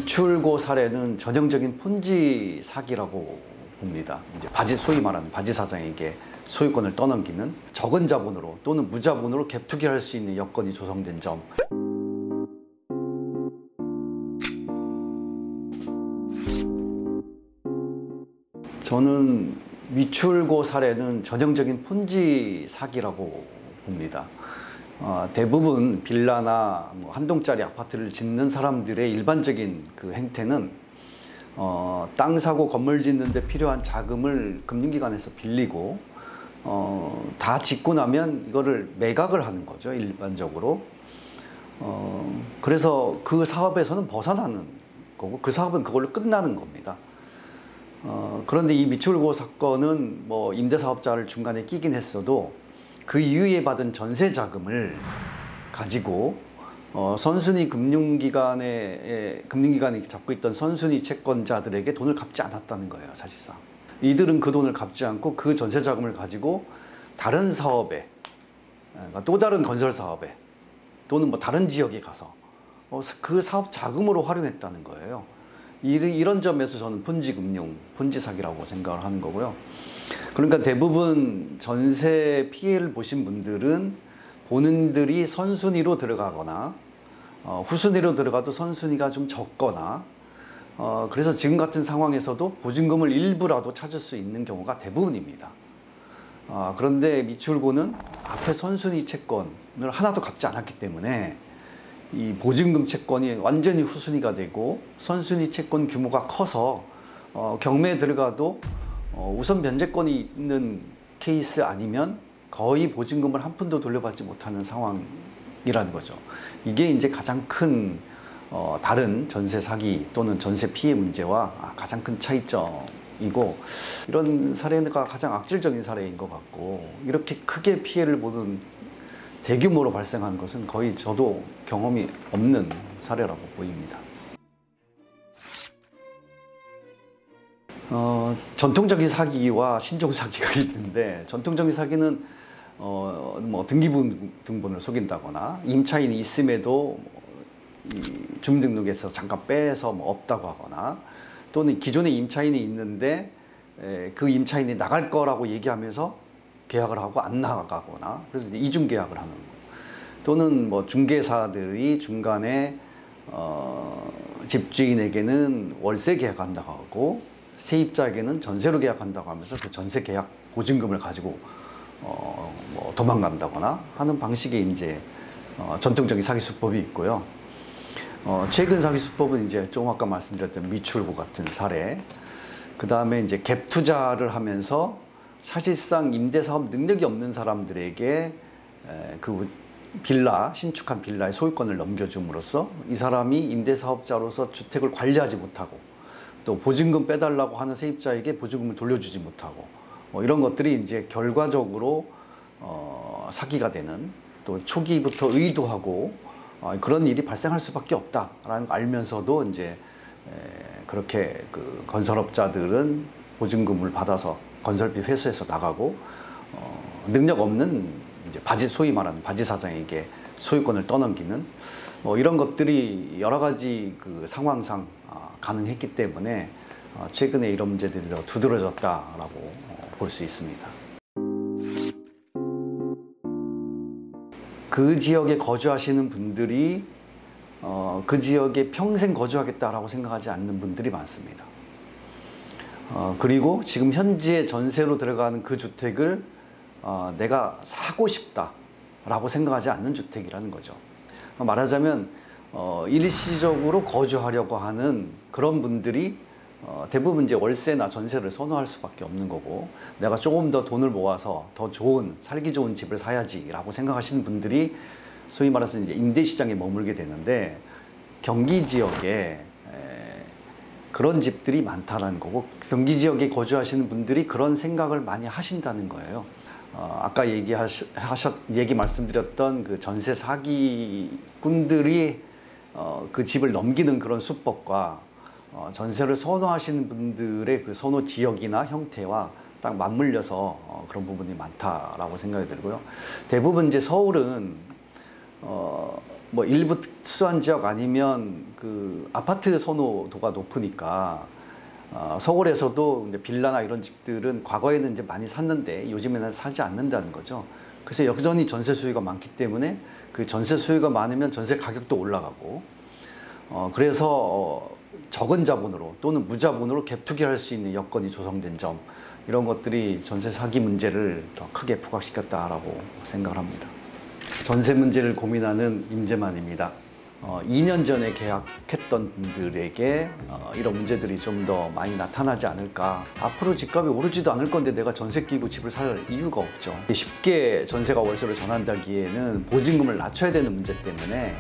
미추홀고 사례는 전형적인 폰지 사기라고 봅니다. 이제 소위 말하는 바지 사장에게 소유권을 떠넘기는 적은 자본으로 또는 무자본으로 갭 투기를 할 수 있는 여건이 조성된 점. 저는 미추홀고 사례는 전형적인 폰지 사기라고 봅니다. 대부분 빌라나 한 동짜리 아파트를 짓는 사람들의 일반적인 그 행태는 땅 사고 건물 짓는 데 필요한 자금을 금융기관에서 빌리고 다 짓고 나면 이거를 매각을 하는 거죠, 일반적으로. 그래서 그 사업에서는 벗어나는 거고 그 사업은 그걸로 끝나는 겁니다. 그런데 이 미추홀고 사건은 뭐 임대사업자를 중간에 끼긴 했어도 그 이후에 받은 전세 자금을 가지고 선순위 금융기관이 잡고 있던 선순위 채권자들에게 돈을 갚지 않았다는 거예요, 사실상. 이들은 그 돈을 갚지 않고 그 전세 자금을 가지고 다른 사업에, 또 다른 건설 사업에 또는 뭐 다른 지역에 가서 그 사업 자금으로 활용했다는 거예요. 이런 점에서 저는 폰지 사기라고 생각을 하는 거고요. 그러니까 대부분 전세 피해를 보신 분들은 본인들이 선순위로 들어가거나 후순위로 들어가도 선순위가 좀 적거나 그래서 지금 같은 상황에서도 보증금을 일부라도 찾을 수 있는 경우가 대부분입니다. 그런데 미추홀고는 앞에 선순위 채권을 하나도 갚지 않았기 때문에 이 보증금 채권이 완전히 후순위가 되고 선순위 채권 규모가 커서 경매에 들어가도 우선 변제권이 있는 케이스 아니면 거의 보증금을 한 푼도 돌려받지 못하는 상황이라는 거죠. 이게 이제 가장 큰 다른 전세 사기 또는 전세 피해 문제와 가장 큰 차이점이고, 이런 사례가 가장 악질적인 사례인 것 같고, 이렇게 크게 피해를 보는 대규모로 발생한 것은 거의 저도 경험이 없는 사례라고 보입니다. 전통적인 사기와 신종 사기가 있는데, 전통적인 사기는 뭐 등기부등본을 속인다거나 임차인이 있음에도 주민등록에서 잠깐 빼서 뭐 없다고 하거나, 또는 기존에 임차인이 있는데 그 임차인이 나갈 거라고 얘기하면서 계약을 하고 안 나가거나, 그래서 이중 계약을 하는 거. 또는 뭐 중개사들이 중간에 집주인에게는 월세 계약한다고 하고 세입자에게는 전세로 계약한다고 하면서 그 전세 계약 보증금을 가지고 뭐 도망간다거나 하는 방식의 이제 전통적인 사기 수법이 있고요. 최근 사기 수법은 이제 좀 아까 말씀드렸던 미추홀고 같은 사례, 그 다음에 이제 갭 투자를 하면서 사실상 임대사업 능력이 없는 사람들에게 그 신축한 빌라의 소유권을 넘겨줌으로써 이 사람이 임대사업자로서 주택을 관리하지 못하고 또 보증금 빼달라고 하는 세입자에게 보증금을 돌려주지 못하고 이런 것들이 이제 결과적으로 사기가 되는, 또 초기부터 의도하고 그런 일이 발생할 수밖에 없다라는 걸 알면서도 이제 그렇게 그 건설업자들은 보증금을 받아서 건설비 회수해서 나가고 능력 없는 이제 소위 말하는 바지 사장에게 소유권을 떠넘기는 이런 것들이 여러 가지 그 상황상 가능했기 때문에 최근에 이런 문제들이 더 두드러졌다라고 볼 수 있습니다. 그 지역에 거주하시는 분들이 그 지역에 평생 거주하겠다라고 생각하지 않는 분들이 많습니다. 그리고 지금 현지에 전세로 들어가는 그 주택을 내가 사고 싶다라고 생각하지 않는 주택이라는 거죠. 말하자면 일시적으로 거주하려고 하는 그런 분들이 대부분 이제 월세나 전세를 선호할 수밖에 없는 거고, 내가 조금 더 돈을 모아서 더 살기 좋은 집을 사야지라고 생각하시는 분들이 소위 말해서 이제 임대시장에 머물게 되는데, 경기 지역에 그런 집들이 많다는 거고, 경기 지역에 거주하시는 분들이 그런 생각을 많이 하신다는 거예요. 아까 말씀드렸던 그 전세 사기꾼들이 그 집을 넘기는 그런 수법과 전세를 선호하시는 분들의 그 선호 지역이나 형태와 딱 맞물려서 그런 부분이 많다라고 생각이 들고요. 대부분 이제 서울은 뭐 일부 특수한 지역 아니면 그 아파트 선호도가 높으니까 서울에서도 이제 빌라나 이런 집들은 과거에는 이제 많이 샀는데 요즘에는 사지 않는다는 거죠. 그래서 여전히 전세 수요가 많기 때문에 그 전세 수요가 많으면 전세 가격도 올라가고 그래서 적은 자본으로 또는 무자본으로 갭 투기할 수 있는 여건이 조성된 점, 이런 것들이 전세 사기 문제를 더 크게 부각시켰다라고 생각을 합니다. 전세 문제를 고민하는 임재만입니다. 2년 전에 계약했던 분들에게 이런 문제들이 좀 더 많이 나타나지 않을까. 앞으로 집값이 오르지도 않을 건데 내가 전세 끼고 집을 살 이유가 없죠. 쉽게 전세가 월세로 전환되기에는 보증금을 낮춰야 되는 문제 때문에